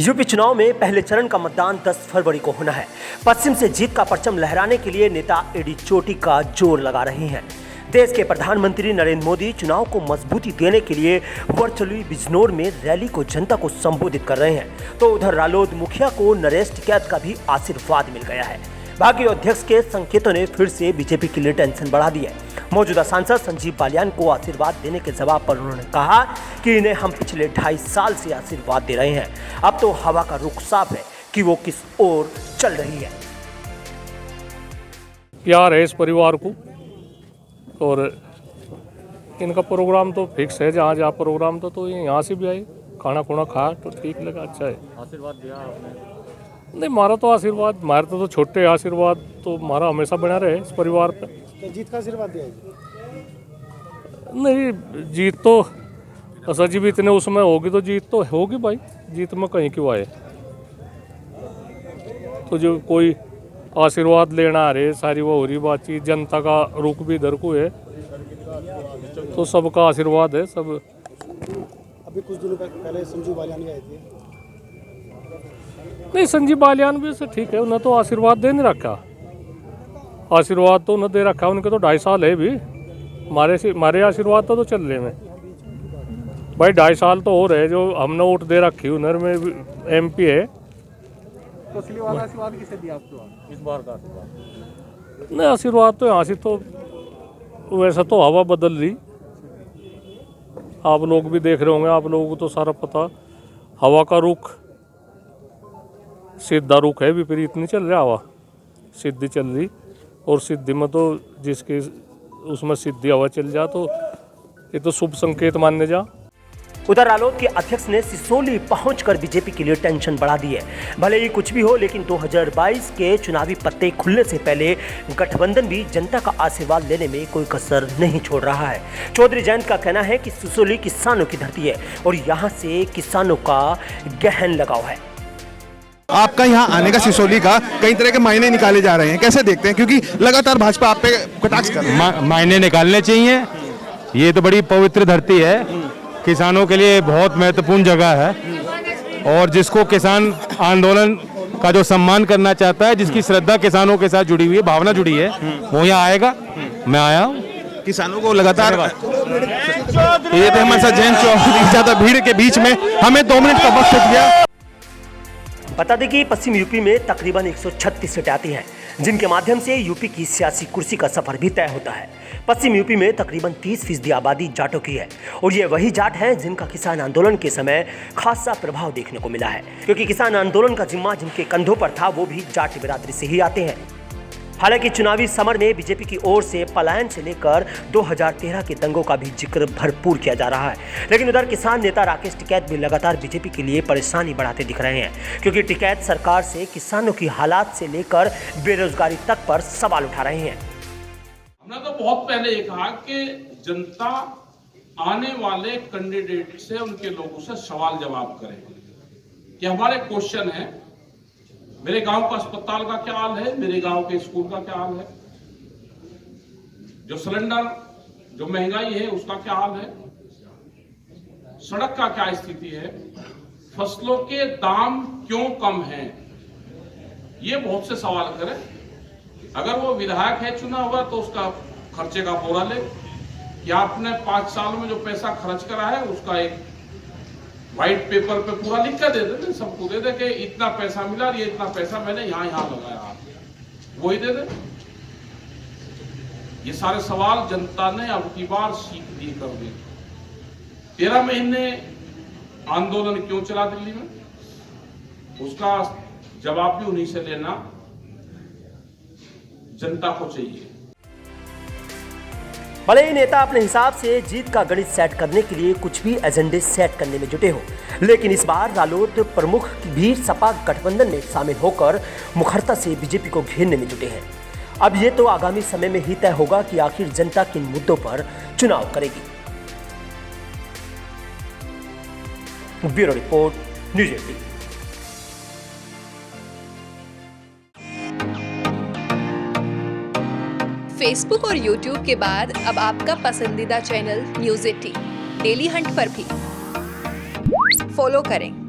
UP चुनाव में पहले चरण का मतदान 10 फरवरी को होना है। पश्चिम से जीत का परचम लहराने के लिए नेता एडी चोटी का जोर लगा रहे हैं। देश के प्रधानमंत्री नरेंद्र मोदी चुनाव को मजबूती देने के लिए वर्चुअली बिजनौर में रैली को जनता को संबोधित कर रहे हैं, तो उधर रालोद मुखिया को नरेश टिकैत का भी आशीर्वाद मिल गया है। भाजपा अध्यक्ष के संकेतों ने फिर से बीजेपी के लिए टेंशन बढ़ा दी है। मौजूदा सांसद संजीव बालियान को आशीर्वाद देने के जवाब पर उन्होंने कहा कि इन्हें हम पिछले 2.5 साल से आशीर्वाद दे रहे हैं, अब तो हवा का रुख साफ है कि वो किस ओर चल रही है। प्यार है इस परिवार को और इनका प्रोग्राम तो फिक्स है, जहाँ जहाँ प्रोग्राम तो ये यहाँ से भी आए, खाना खुना खा तो ठीक लगा, अच्छा है। आशीर्वाद दिया आपने? नहीं, मारा तो आशीर्वाद, हमारे तो छोटे आशीर्वाद तो हमारा हमेशा बना रहे इस परिवार पे। तो जीत का आशीर्वाद दिया? नहीं, जीत तो सजी भी इतने उसमें होगी तो जीत तो होगी भाई, जीत में कहीं क्यों आए। तो जो कोई आशीर्वाद लेना आ रहे सारी वो हो रही बातचीत, जनता का रुख भी इधर को है, तो सबका आशीर्वाद है सब। अभी कुछ दिनों पहले संजीव बालियान भी आए थे। नहीं, संजीव बालियान भी से ठीक है, उन्हें तो आशीर्वाद दे नहीं रखा, आशीर्वाद तो उन्हें दे रखा, उनके तो 2.5 साल है भी, हमारे आशीर्वाद तो चल रहे हैं भाई। 2.5 साल तो हो रहे जो हमने वोट दे रखी, उधर में MP है। तो असली वाला आशीर्वाद किसे दिया आपको इस बार का आशीर्वाद? नहीं, आशीर्वाद तो यहाँ से तो वैसा तो हवा बदल रही, आप लोग भी देख रहे होंगे, आप लोगों को तो सारा पता, हवा का रुख सीधा रुख है, विपरीत नहीं चल रहा, हवा सीधी चल रही। और सिद्धि में तो जिसके उसमें सिद्धि हवा चल जा तो ये तो शुभ संकेत मानने जा। उधर रालोद के अध्यक्ष ने सिसोली पहुंचकर बीजेपी के लिए टेंशन बढ़ा दी है। भले ही कुछ भी हो, लेकिन 2022 के चुनावी पत्ते खुलने से पहले गठबंधन भी जनता का आशीर्वाद लेने में कोई कसर नहीं छोड़ रहा है। चौधरी जयंत का कहना है कि सिसोली किसानों की धरती है और यहाँ से किसानों का गहन लगाव है। आपका यहाँ आने का, सिसोली का कई तरह के मायने निकाले जा रहे हैं, कैसे देखते हैं? क्योंकि लगातार भाजपा आप पे कटाक्ष कर रही है। मायने निकालने चाहिए, ये तो बड़ी पवित्र धरती है, किसानों के लिए बहुत महत्वपूर्ण जगह है, और जिसको किसान आंदोलन का जो सम्मान करना चाहता है, जिसकी श्रद्धा किसानों के साथ जुड़ी हुई है, भावना जुड़ी है, वो यहाँ आएगा। मैं आया हूँ। किसानों को लगातार ये थे हमारे साथ जयंत चौधरी, ज्यादा भीड़ के बीच में हमें 2 मिनट का वक्त दिया। बता दें कि पश्चिम यूपी में तकरीबन 136 सीटें आती हैं, जिनके माध्यम से यूपी की सियासी कुर्सी का सफर भी तय होता है। पश्चिम यूपी में तकरीबन 30% आबादी जाटों की है और ये वही जाट हैं जिनका किसान आंदोलन के समय खासा प्रभाव देखने को मिला है, क्योंकि किसान आंदोलन का जिम्मा जिनके कंधों पर था वो भी जाट बिरादरी से ही आते हैं। हालांकि चुनावी समर में बीजेपी की ओर से पलायन से लेकर 2013 के दंगों का भी जिक्र भरपूर किया जा रहा है, लेकिन उधर किसान नेता राकेश टिकैत भी लगातार बीजेपी के लिए परेशानी बढ़ाते दिख रहे हैं, क्योंकि टिकैत सरकार से किसानों की हालात से लेकर बेरोजगारी तक पर सवाल उठा रहे हैं। हमने तो बहुत पहले ये कहा कि जनता आने वाले कैंडिडेट से, उनके लोगों से सवाल जवाब करे कि हमारे क्वेश्चन है, मेरे गांव का अस्पताल का क्या हाल है, मेरे गांव के स्कूल का क्या हाल है, जो सिलेंडर, जो महंगाई है उसका क्या हाल है, सड़क का क्या स्थिति है, फसलों के दाम क्यों कम हैं, ये बहुत से सवाल करें। अगर वो विधायक है चुना हुआ तो उसका खर्चे का ब्यौरा ले कि आपने 5 सालों में जो पैसा खर्च करा है उसका एक व्हाइट पेपर पे पूरा लिख कर दे दे, सबको दे दे कि इतना पैसा मिला, ये इतना पैसा मैंने यहाँ लगाया, वही दे दे। ये सारे सवाल जनता ने अब की बार सीख दी कर दी। 13 महीने आंदोलन क्यों चला दिल्ली में, उसका जवाब भी उन्हीं से लेना जनता को चाहिए। भले ही नेता अपने हिसाब से जीत का गणित सेट करने के लिए कुछ भी एजेंडे सेट करने में जुटे हो, लेकिन इस बार रालोद प्रमुख भी सपा गठबंधन में शामिल होकर मुखरता से बीजेपी को घेरने में जुटे हैं। अब ये तो आगामी समय में ही तय होगा कि आखिर जनता किन मुद्दों पर चुनाव करेगी। Bureau report, news 18। फेसबुक और यूट्यूब के बाद अब आपका पसंदीदा चैनल न्यूज़ 18 डेली हंट पर भी फॉलो करें।